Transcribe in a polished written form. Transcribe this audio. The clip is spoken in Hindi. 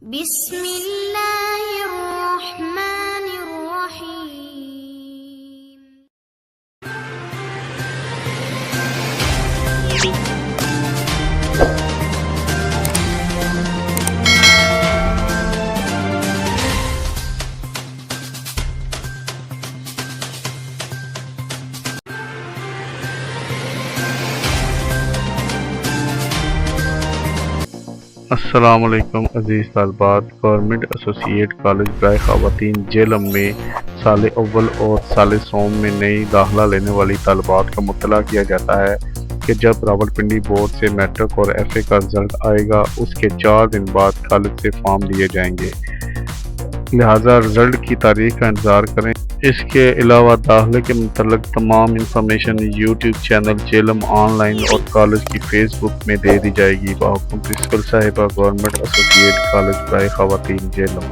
बिस्मिल्लाहिर्रहमानिर्रहीम। अस्सलामुअलैकुम अज़ीज़ तलबात। गवर्नमेंट एसोसिएट कॉलेज बराए ख़वातीन जेलम में साल अव्वल और साल सोम में नई दाखिला लेने वाली तलबात का मुतला किया जाता है कि जब रावलपिंडी बोर्ड से मैट्रिक और FA का रिज़ल्ट आएगा उसके 4 दिन बाद कॉलेज से फॉर्म लिए जाएंगे, लिहाजा रिज़ल्ट की तारीख का इंतज़ार करें। इसके अलावा दाखिले के मुतल्लिक़ तमाम information YouTube channel Jhelum online और कॉलेज की फेसबुक में दे दी जाएगी। बाहुकुम प्रिंसिपल साहिबा, गवर्नमेंट एसोसिएट कॉलेज बराए ख़वातीन जेलम।